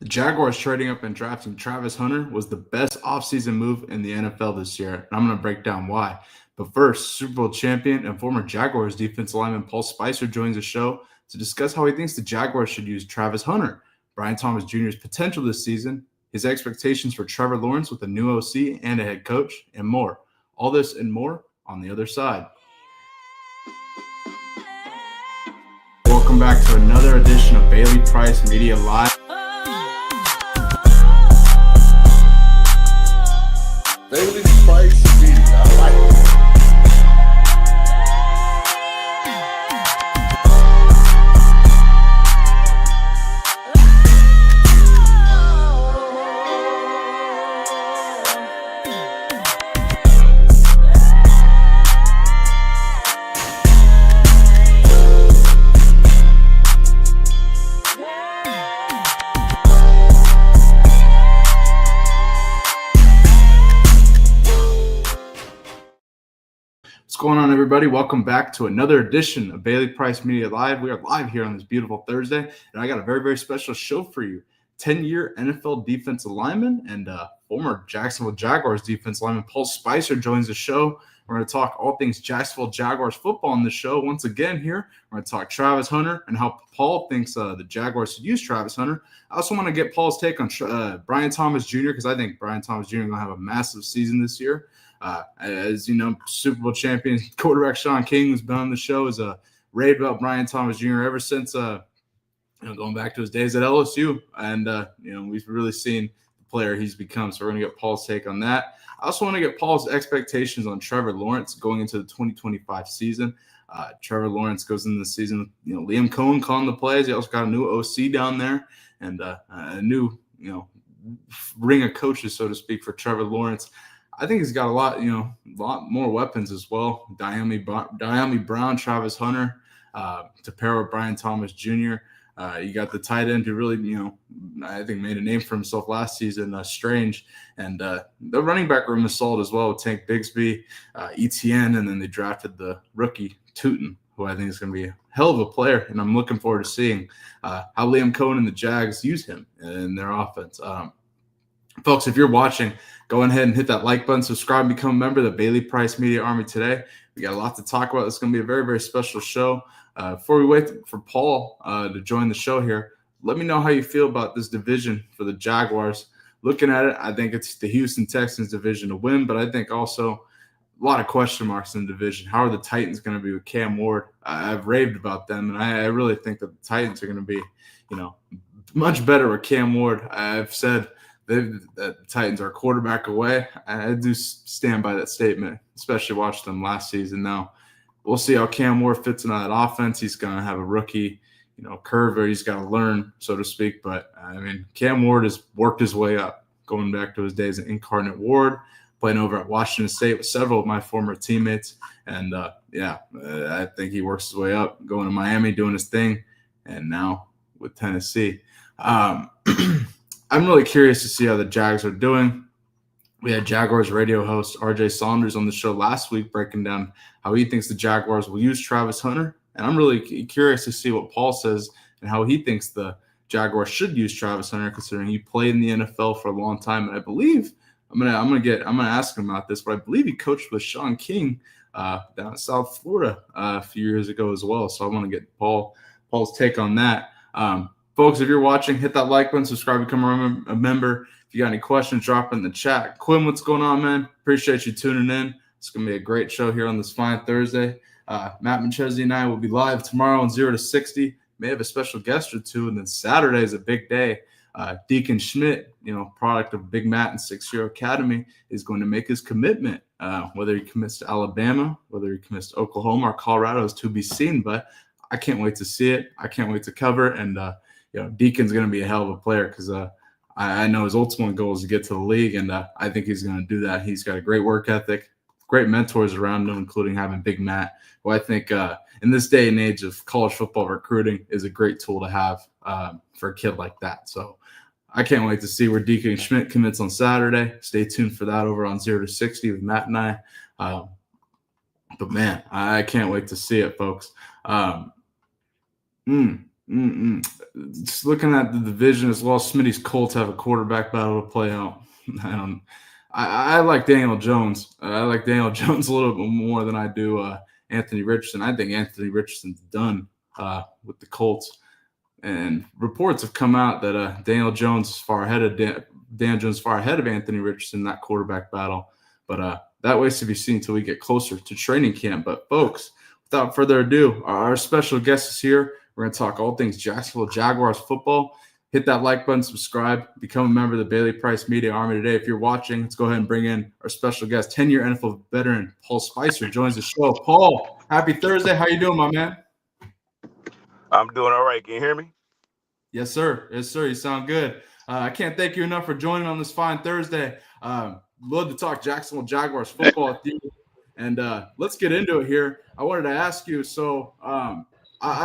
The Jaguars trading up and drafting Travis Hunter was the best offseason move in the NFL this year, and I'm going to break down why. But first, Super Bowl champion and former Jaguars defensive lineman Paul Spicer joins the show to discuss how he thinks the Jaguars should use Travis Hunter, Brian Thomas Jr.'s potential this season, his expectations for Trevor Lawrence with a new OC and a head coach, and more. All this and more on the other side. Welcome back to another edition of Bailey Price Media Live. Bailey Price Media. I like it. What's going on, everybody? Welcome back to another edition of Bailey Price Media Live. We are live here on this beautiful Thursday, and I got a very, very special show for you. 10-year NFL defensive lineman and former Jacksonville Jaguars defensive lineman Paul Spicer joins the show. We're going to talk all things Jacksonville Jaguars football on the show. Once again here, we're going to talk Travis Hunter and how Paul thinks the Jaguars should use Travis Hunter. I also want to get Paul's take on Brian Thomas Jr. because I think Brian Thomas Jr. is going to have a massive season this year. As you know, Super Bowl champion quarterback Sean King, who's been on the show, is raved about Brian Thomas Jr. ever since going back to his days at LSU, and we've really seen the player he's become. So we're going to get Paul's take on that. I also want to get Paul's expectations on Trevor Lawrence going into the 2025 season. Trevor Lawrence goes into the season, Liam Cohen calling the plays. He also got a new OC down there and a new, ring of coaches, so to speak, for Trevor Lawrence. I think he's got a lot more weapons as well. Diami Brown, Travis Hunter, to pair with Brian Thomas Jr. You got the tight end who really, I think made a name for himself last season, Strange. And the running back room is solid as well with Tank Bigsby, ETN, and then they drafted the rookie Tootin, who I think is going to be a hell of a player. And I'm looking forward to seeing how Liam Cohen and the Jags use him in their offense. Folks, if you're watching, go ahead and hit that like button, subscribe, become a member of the Bailey Price Media Army today. We got a lot to talk about. It's going to be a very, very special show. Before we wait for Paul to join the show here, let me know how you feel about this division for the Jaguars. Looking at it, I think it's the Houston Texans division to win, but I think also a lot of question marks in the division. How are the Titans going to be with Cam Ward? I've raved about them, and I really think that the Titans are going to be, much better with Cam Ward. I've said that the Titans are a quarterback away. I do stand by that statement, especially watching them last season. Now, we'll see how Cam Ward fits into that offense. He's going to have a rookie, curve where he's got to learn, so to speak. But, Cam Ward has worked his way up, going back to his days at Incarnate Ward, playing over at Washington State with several of my former teammates. And, I think he works his way up, going to Miami, doing his thing, and now with Tennessee. I'm really curious to see how the Jags are doing. We had Jaguars radio host RJ Saunders on the show last week breaking down how he thinks the Jaguars will use Travis Hunter. And I'm really curious to see what Paul says and how he thinks the Jaguars should use Travis Hunter, considering he played in the NFL for a long time. And I believe I'm gonna ask him about this, but I believe he coached with Sean King down in South Florida a few years ago as well. So I want to get Paul's take on that. Folks, if you're watching, hit that like button, subscribe, become a member. If you got any questions, drop in the chat. Quinn, what's going on, man? Appreciate you tuning in. It's going to be a great show here on this fine Thursday. Matt Manchese and I will be live tomorrow on 0 to 60. May have a special guest or two. And then Saturday is a big day. Deacon Schmidt, product of Big Matt and 6-Year Academy, is going to make his commitment. Whether he commits to Alabama, whether he commits to Oklahoma or Colorado is to be seen. But I can't wait to see it. I can't wait to cover it. And, Deacon's going to be a hell of a player because I know his ultimate goal is to get to the league, and I think he's going to do that. He's got a great work ethic, great mentors around him, including having Big Matt, who I think in this day and age of college football recruiting is a great tool to have for a kid like that. So I can't wait to see where Deacon Schmidt commits on Saturday. Stay tuned for that over on 0 to 60 with Matt and I. But, man, I can't wait to see it, folks. Just looking at the division as well, Smitty's Colts have a quarterback battle to play out. I like Daniel Jones. I like Daniel Jones a little bit more than I do Anthony Richardson. I think Anthony Richardson's done with the Colts. And reports have come out that Daniel Jones is far ahead of Anthony Richardson in that quarterback battle. But that waits to be seen until we get closer to training camp. But folks, without further ado, our special guest is here. We're going to talk all things Jacksonville Jaguars football. Hit that like button, subscribe, become a member of the Bailey Price Media Army today. If you're watching, let's go ahead and bring in our special guest, 10-year NFL veteran Paul Spicer joins the show. Paul, happy Thursday. How you doing, my man? I'm doing all right. Can you hear me? Yes, sir. Yes, sir. You sound good. I can't thank you enough for joining on this fine Thursday. Love to talk Jacksonville Jaguars football with you. And let's get into it here. I wanted to ask you. So I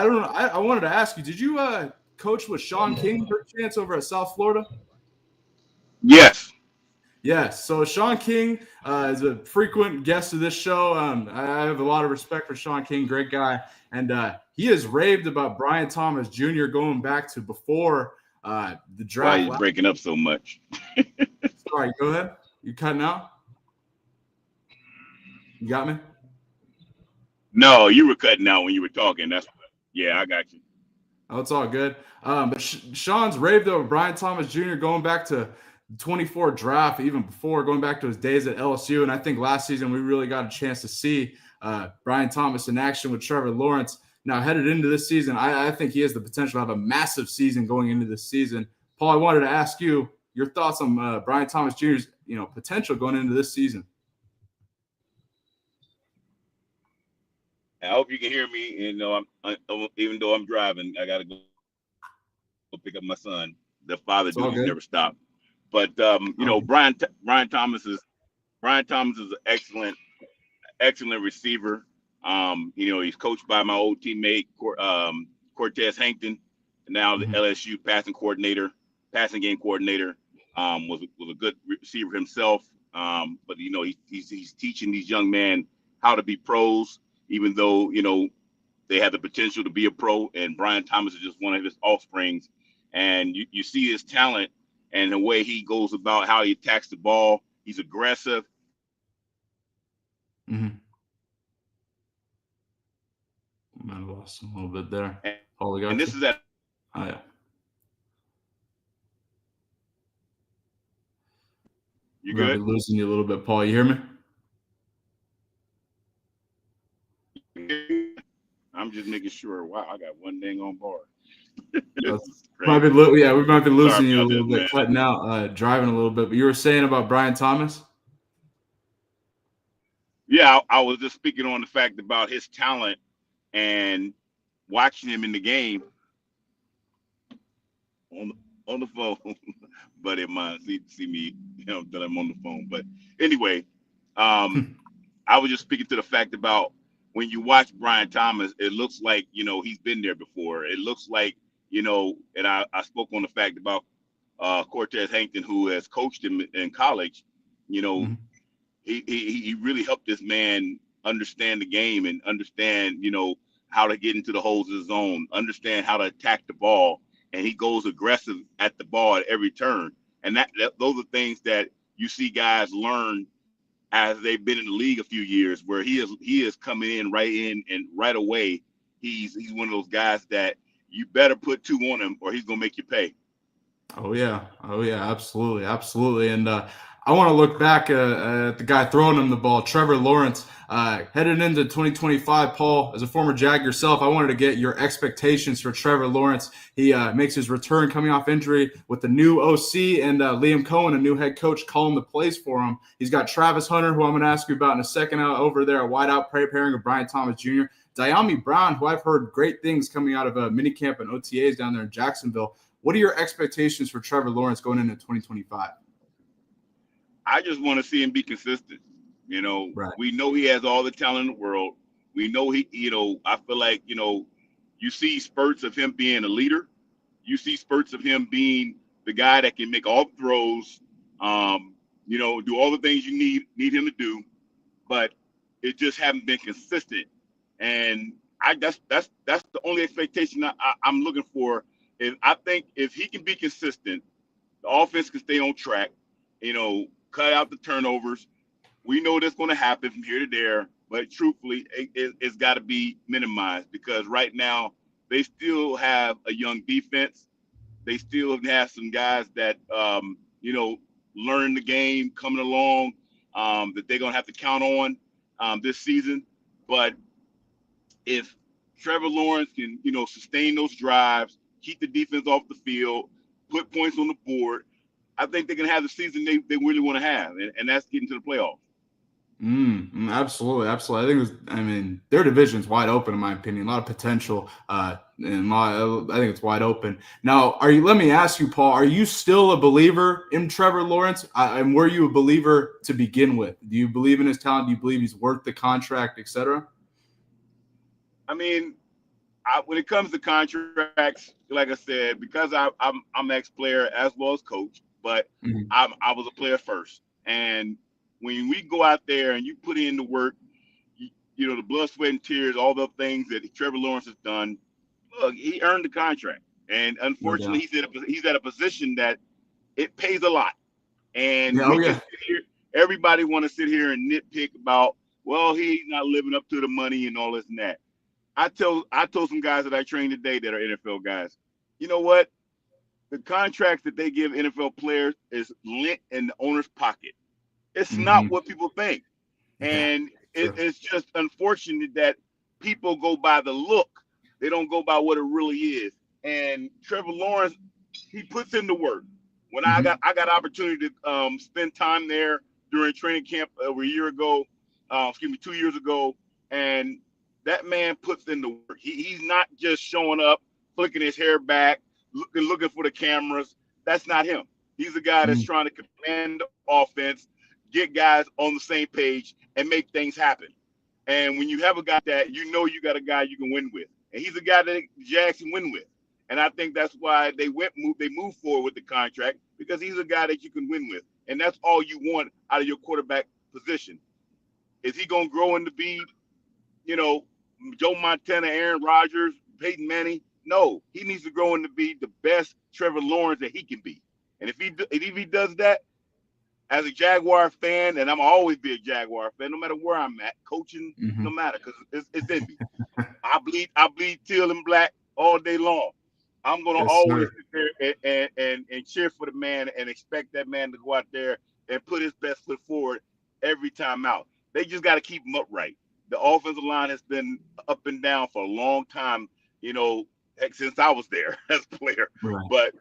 don't know. I wanted to ask you. Did you coach with Sean King per chance over at South Florida? Yes. Yes. So Sean King is a frequent guest of this show. I have a lot of respect for Sean King, great guy. And he has raved about Brian Thomas Jr. going back to before the draft. Why are you breaking up so much? Sorry, go ahead. You cutting out? You got me? No, you were cutting out when you were talking. I got you. Oh, it's all good. But Sean's raved over Brian Thomas Jr. going back to the 24 draft, even before going back to his days at LSU. And I think last season we really got a chance to see Brian Thomas in action with Trevor Lawrence. Now, headed into this season, I think he has the potential to have a massive season going into this season. Paul, I wanted to ask you your thoughts on Brian Thomas Jr.'s potential going into this season. I hope you can hear me. Even though I'm driving, I got to go pick up my son. The father duties never stop. But Brian Thomas is an excellent receiver. He's coached by my old teammate Cortez Hankton, now the LSU passing game coordinator. Was a good receiver himself. But he's teaching these young men how to be pros, even though they have the potential to be a pro. And Brian Thomas is just one of his offsprings. And you see his talent and the way he goes about how he attacks the ball. He's aggressive. Mm-hmm. Might have lost him a little bit there. And this is that. Oh, yeah. You good? I'll be losing you a little bit, Paul. You hear me? I'm just making sure. Wow, I got one thing on board. We might be losing you a little bit, man. Cutting out, driving a little bit. But you were saying about Brian Thomas? Yeah, I was just speaking on the fact about his talent and watching him in the game on the phone. But it might see me, that I'm on the phone. But anyway, I was just speaking to the fact about when you watch Brian Thomas, it looks like, he's been there before. It looks like, and I spoke on the fact about Cortez Hankton, who has coached him in college. He really helped this man understand the game and understand, how to get into the holes of the zone, understand how to attack the ball. And he goes aggressive at the ball at every turn. And those are things that you see guys learn as they've been in the league a few years, where he is coming in and right away. He's one of those guys that you better put two on him or he's going to make you pay. Oh, yeah. Absolutely. And I want to look back at the guy throwing him the ball, Trevor Lawrence. Headed into 2025, Paul, as a former Jag yourself, I wanted to get your expectations for Trevor Lawrence. He makes his return coming off injury with the new OC and Liam Cohen, a new head coach, calling the plays for him. He's got Travis Hunter, who I'm going to ask you about in a second, out over there, a wideout pairing of Brian Thomas Jr. Diami Brown, who I've heard great things coming out of minicamp and OTAs down there in Jacksonville. What are your expectations for Trevor Lawrence going into 2025? I just want to see him be consistent. Right. We know he has all the talent in the world. We know I feel like, you see spurts of him being a leader. You see spurts of him being the guy that can make all the throws, do all the things you need him to do, but it just haven't been consistent. And that's the only expectation I'm looking for. Is I think if he can be consistent, the offense can stay on track. Cut out the turnovers. We know that's going to happen from here to there, but truthfully, it's got to be minimized because right now they still have a young defense. They still have some guys that learn the game coming along that they're going to have to count on this season. But if Trevor Lawrence can, sustain those drives, keep the defense off the field, put points on the board, I think they can have the season they really want to have, and that's getting to the playoffs. Absolutely. I think their division's wide open in my opinion. A lot of potential, I think it's wide open. Now, let me ask you, Paul, are you still a believer in Trevor Lawrence? And were you a believer to begin with? Do you believe in his talent? Do you believe he's worth the contract, etc.? When it comes to contracts, like I said, because I'm an ex-player as well as coach, but I was a player first. And when we go out there and you put in the work, the blood, sweat, and tears, all the things that Trevor Lawrence has done, look, he earned the contract. And unfortunately, he's at a position that it pays a lot. And we can sit here, everybody want to sit here and nitpick about, well, he's not living up to the money and all this and that. I told some guys that I trained today that are NFL guys, you know what? The contracts that they give NFL players is lint in the owner's pocket. It's not what people think. And it's just unfortunate that people go by the look. They don't go by what it really is. And Trevor Lawrence, he puts in the work. When I got opportunity to spend time there during training camp over a year ago, 2 years ago, and that man puts in the work. He's not just showing up, flicking his hair back, looking for the cameras. That's not him. He's a guy that's trying to command the offense, get guys on the same page, and make things happen. And when you have a guy that you got a guy you can win with, and he's a guy that Jags can win with. And I think that's why they moved forward with the contract, because he's a guy that you can win with. And that's all you want out of your quarterback position. Is he going to grow into be, Joe Montana, Aaron Rodgers, Peyton Manning? No, he needs to grow into be the best Trevor Lawrence that he can be. And if he does that, as a Jaguar fan, and I'm always be a Jaguar fan, no matter where I'm at, coaching, no matter, because it's in me. I bleed teal and black all day long. I'm gonna always sit there and cheer for the man and expect that man to go out there and put his best foot forward every time out. They just got to keep him upright. The offensive line has been up and down for a long time, since I was there as a player. Right. But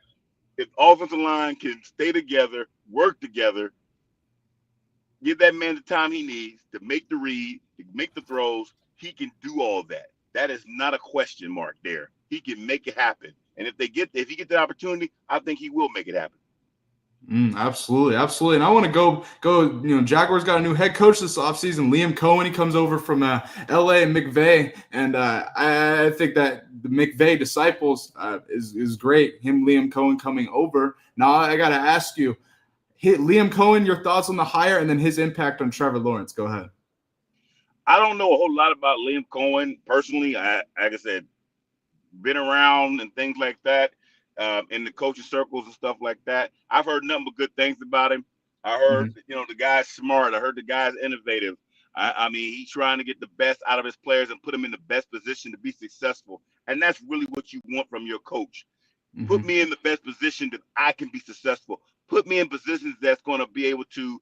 if the offensive line can stay together, work together, give that man the time he needs to make the read, to make the throws, he can do all that. That is not a question mark there. He can make it happen. And if he gets the opportunity, I think he will make it happen. Absolutely. And I want to go, Jaguars got a new head coach this offseason, Liam Cohen. He comes over from LA and McVay. And I think that the McVay disciples is great. Liam Cohen coming over. Now I got to ask you, Liam Cohen, your thoughts on the hire and then his impact on Trevor Lawrence. Go ahead. I don't know a whole lot about Liam Cohen personally. Like I said, been around and things like that. In the coaching circles and stuff like that. I've heard nothing but good things about him. I heard, the guy's smart. I heard the guy's innovative. He's trying to get the best out of his players and put them in the best position to be successful. And that's really what you want from your coach. Put me in the best position that I can be successful. Put me in positions that's going to be able to,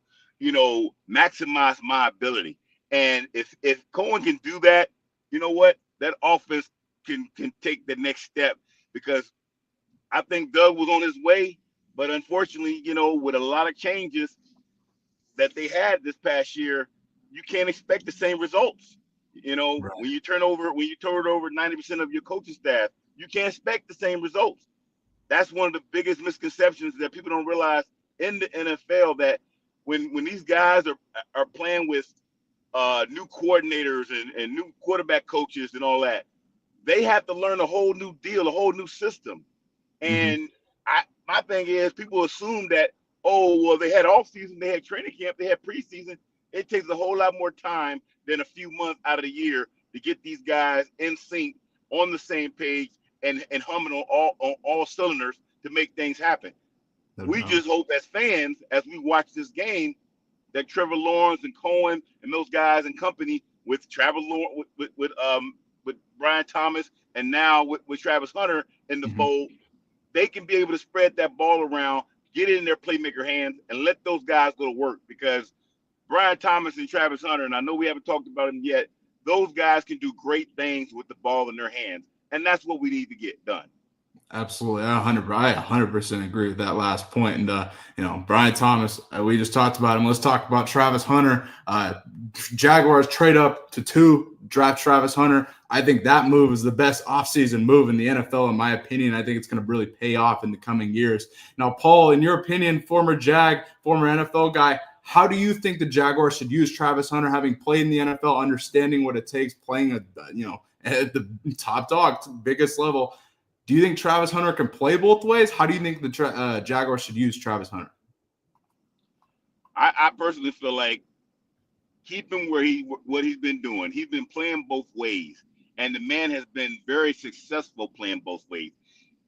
maximize my ability. And if Cohen can do that, you know what? That offense can take the next step, because I think Doug was on his way, but unfortunately, with a lot of changes that they had this past year, you can't expect the same results. Right. When you turn over 90% of your coaching staff, you can't expect the same results. That's one of the biggest misconceptions that people don't realize in the NFL, that when these guys are playing with new coordinators and new quarterback coaches and all that, they have to learn a whole new deal, a whole new system. And my thing is, people assume that, they had offseason, they had training camp, they had preseason. It takes a whole lot more time than a few months out of the year to get these guys in sync on the same page and humming on all cylinders to make things happen. We just hope as fans, as we watch this game, that Trevor Lawrence and Cohen and those guys and company with Trevor Lawrence, with Brian Thomas, and now with Travis Hunter in the fold, they can be able to spread that ball around, get it in their playmaker hands, and let those guys go to work. Because Brian Thomas and Travis Hunter, and I know we haven't talked about them yet, those guys can do great things with the ball in their hands, and that's what we need to get done. Absolutely. I 100% agree with that last point. And, Brian Thomas, we just talked about him. Let's talk about Travis Hunter. Jaguars trade up to 2, draft Travis Hunter. I think that move is the best offseason move in the NFL, in my opinion. I think it's going to really pay off in the coming years. Now, Paul, in your opinion, former Jag, former NFL guy, how do you think the Jaguars should use Travis Hunter, having played in the NFL, understanding what it takes, playing at the top dog, biggest level? Do you think Travis Hunter can play both ways? How do you think the Jaguars should use Travis Hunter? I personally feel like keep him what he's been doing. He's been playing both ways, and the man has been very successful playing both ways.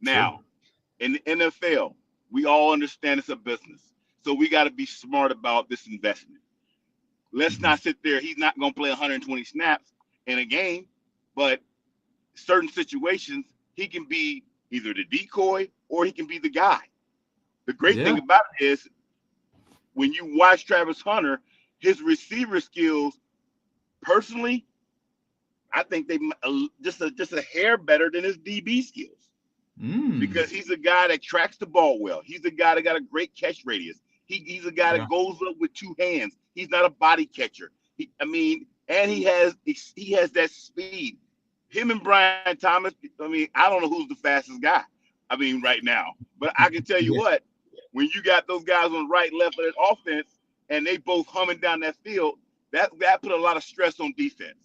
Now, in the NFL, we all understand it's a business, so we got to be smart about this investment. Let's not sit there. He's not going to play 120 snaps in a game, but certain situations, he can be either the decoy or he can be the guy. The great thing about it is when you watch Travis Hunter, his receiver skills, personally, I think they just a hair better than his DB skills. Because he's a guy that tracks the ball well. He's a guy that got a great catch radius. He's a guy that goes up with 2 hands. He's not a body catcher. And he has that speed. Him and Brian Thomas, I don't know who's the fastest guy, right now. But I can tell you what, when you got those guys on the right, left of that offense, and they both humming down that field, that put a lot of stress on defense.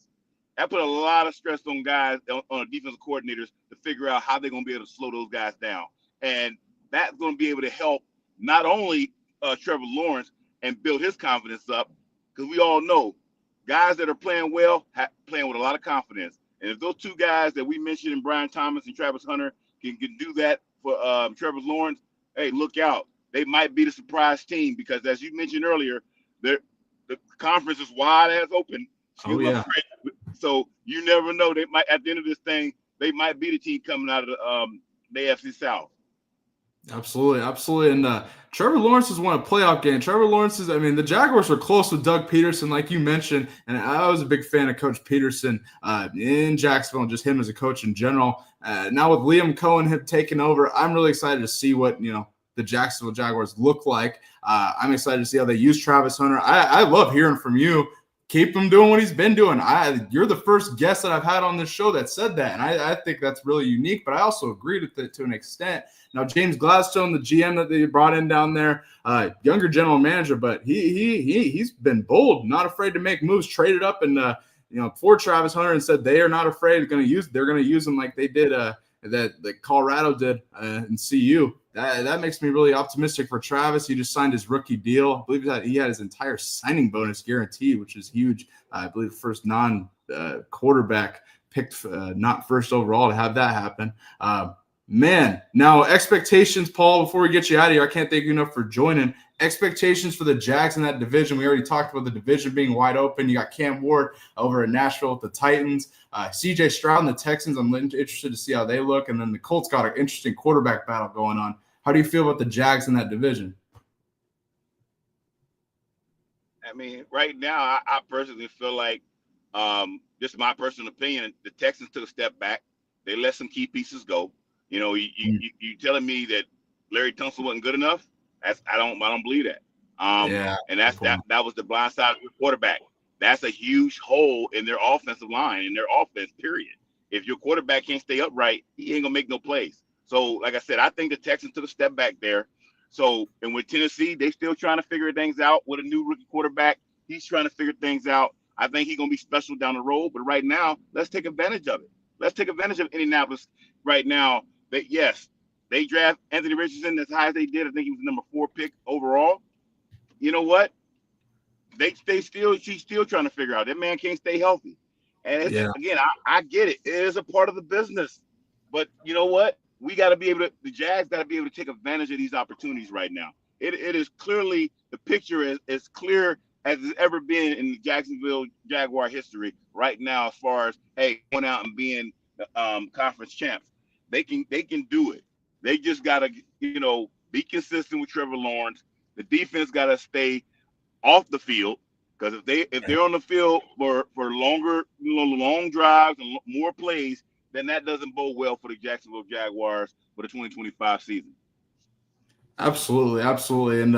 That put a lot of stress on guys, on defensive coordinators, to figure out how they're going to be able to slow those guys down. And that's going to be able to help not only Trevor Lawrence and build his confidence up, because we all know guys that are playing well, playing with a lot of confidence. And if those 2 guys that we mentioned, in Brian Thomas and Travis Hunter, can do that for Trevor Lawrence, hey, look out. They might be the surprise team, because as you mentioned earlier, the conference is wide as open. So you never know. They might, at the end of this thing, they might be the team coming out of the AFC South. Absolutely. And Trevor Lawrence has won a playoff game. Trevor Lawrence the Jaguars are close with Doug Peterson, like you mentioned. And I was a big fan of Coach Peterson in Jacksonville, and just him as a coach in general. Now with Liam Cohen have taken over, I'm really excited to see what, the Jacksonville Jaguars look like. I'm excited to see how they use Travis Hunter. I love hearing from you. Keep him doing what he's been doing. You're the first guest that I've had on this show that said that, and I think that's really unique, but I also agreed with it to an extent. Now, James Gladstone, the GM that they brought in down there, younger general manager, but he's been bold, not afraid to make moves, traded up and for Travis Hunter, and said they are not afraid. They're going to use him like they did that Colorado did in CU. That makes me really optimistic for Travis. He just signed his rookie deal. I believe that he had his entire signing bonus guaranteed, which is huge. I believe the first non-quarterback picked, not first overall, to have that happen. Now expectations, Paul, before we get you out of here, I can't thank you enough for joining. Expectations for the Jags in that division. We already talked about the division being wide open. You got Cam Ward over in Nashville with the Titans. CJ Stroud and the Texans, I'm interested to see how they look. And then the Colts got an interesting quarterback battle going on. How do you feel about the Jags in that division? Right now, I personally feel like, just my personal opinion, the Texans took a step back. They let some key pieces go. You telling me that Larry Tunsil wasn't good enough? I don't believe that. And that was the blind side of the quarterback. That's a huge hole in their offensive line, in their offense, period. If your quarterback can't stay upright, he ain't gonna make no plays. So, like I said, I think the Texans took a step back there. So, and with Tennessee, they still trying to figure things out with a new rookie quarterback. He's trying to figure things out. I think he's gonna be special down the road. But right now, let's take advantage of it. Let's take advantage of Indianapolis right now. They draft Anthony Richardson as high as they did. I think he was the number 4 pick overall. You know what? She's still trying to figure out. That man can't stay healthy. And it's again, I get it. It is a part of the business. But you know what? We got to be able to. The Jags got to be able to take advantage of these opportunities right now. It is clearly the picture is as clear as it's ever been in the Jacksonville Jaguar history right now. As far as going out and being conference champs, they can do it. They just got to be consistent with Trevor Lawrence. The defense got to stay off the field, because if they're on the field for longer, long drives and more plays, then that doesn't bode well for the Jacksonville Jaguars for the 2025 season. Absolutely. And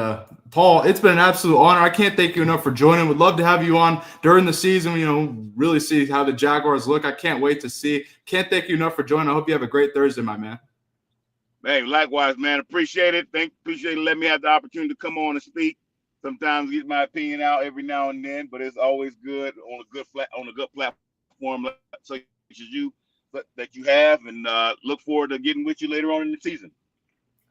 Paul, it's been an absolute honor. I can't thank you enough for joining. Would love to have you on during the season, really see how the Jaguars look. I can't wait to see. Can't thank you enough for joining. I hope you have a great Thursday, my man. Hey, likewise, man. Appreciate it. Appreciate it. Let me have the opportunity to come on and speak. Sometimes get my opinion out every now and then, but it's always good on a good platform such as you that you have, and look forward to getting with you later on in the season.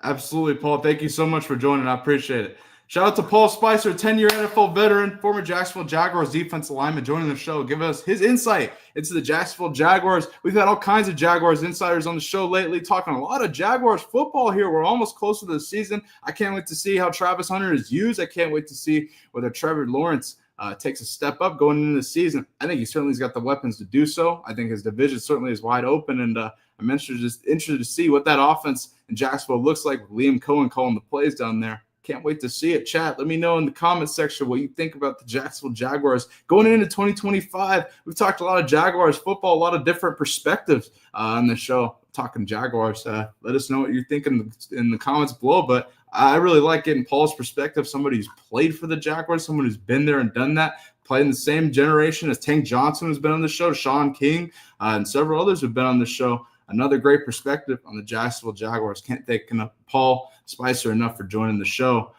Absolutely, Paul. Thank you so much for joining. I appreciate it. Shout out to Paul Spicer, 10-year NFL veteran, former Jacksonville Jaguars defensive lineman, joining the show, giving us his insight into the Jacksonville Jaguars. We've had all kinds of Jaguars insiders on the show lately, talking a lot of Jaguars football here. We're almost close to the season. I can't wait to see how Travis Hunter is used. I can't wait to see whether Trevor Lawrence takes a step up going into the season. I think he certainly has got the weapons to do so. I think his division certainly is wide open, and I'm interested to see what that offense in Jacksonville looks like with Liam Cohen calling the plays down there. Can't wait to see it. Chat, let me know in the comments section what you think about the Jacksonville Jaguars going into 2025. We've talked a lot of Jaguars football, a lot of different perspectives on the show, talking Jaguars. Let us know what you're thinking in the comments below. But I really like getting Paul's perspective, somebody who's played for the Jaguars, someone who's been there and done that, played in the same generation as Tank Johnson, who's been on the show, Sean King, and several others who've been on the show. Another great perspective on the Jacksonville Jaguars. Can't thank Paul Spicer enough for joining the show.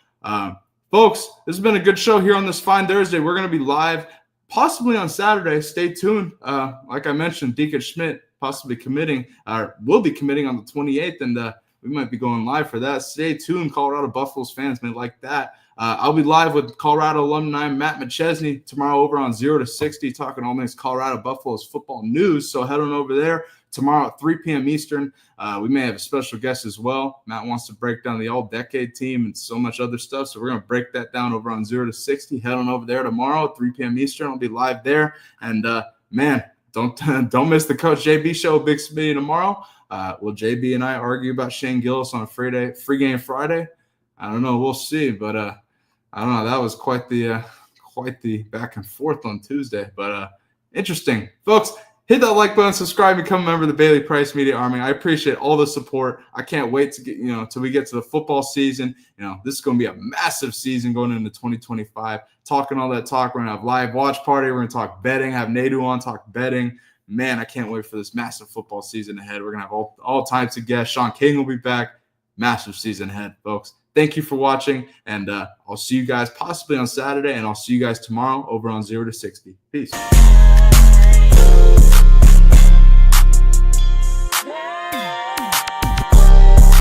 Folks, this has been a good show here on this fine Thursday. We're going to be live possibly on Saturday. Stay tuned. Like I mentioned, Deacon Schmidt possibly will be committing on the 28th, and we might be going live for that. Stay tuned. Colorado Buffaloes fans may like that. I'll be live with Colorado alumni Matt McChesney tomorrow over on 0 to 60, talking all things Colorado Buffaloes football news. So head on over there tomorrow at 3 p.m. Eastern. We may have a special guest as well. Matt wants to break down the all-decade team and so much other stuff. So we're going to break that down over on 0 to 60. Head on over there tomorrow at 3 p.m. Eastern. I'll be live there. And, man, don't miss the Coach JB show, Big Smitty, tomorrow. Will JB and I argue about Shane Gillis on Free Game Friday? I don't know. We'll see. But I don't know. That was quite the back and forth on Tuesday. But interesting. Folks, hit that like button, subscribe, become a member of the Bailey Price Media Army. I appreciate all the support. I can't wait to get, till we get to the football season. This is going to be a massive season going into 2025. Talking all that talk. We're going to have live watch party. We're going to talk betting, have Nadu on, talk betting. Man, I can't wait for this massive football season ahead. We're going to have all types of guests. Sean King will be back. Massive season ahead, folks. Thank you for watching, and I'll see you guys possibly on Saturday, and I'll see you guys tomorrow over on 0 to 60. Peace.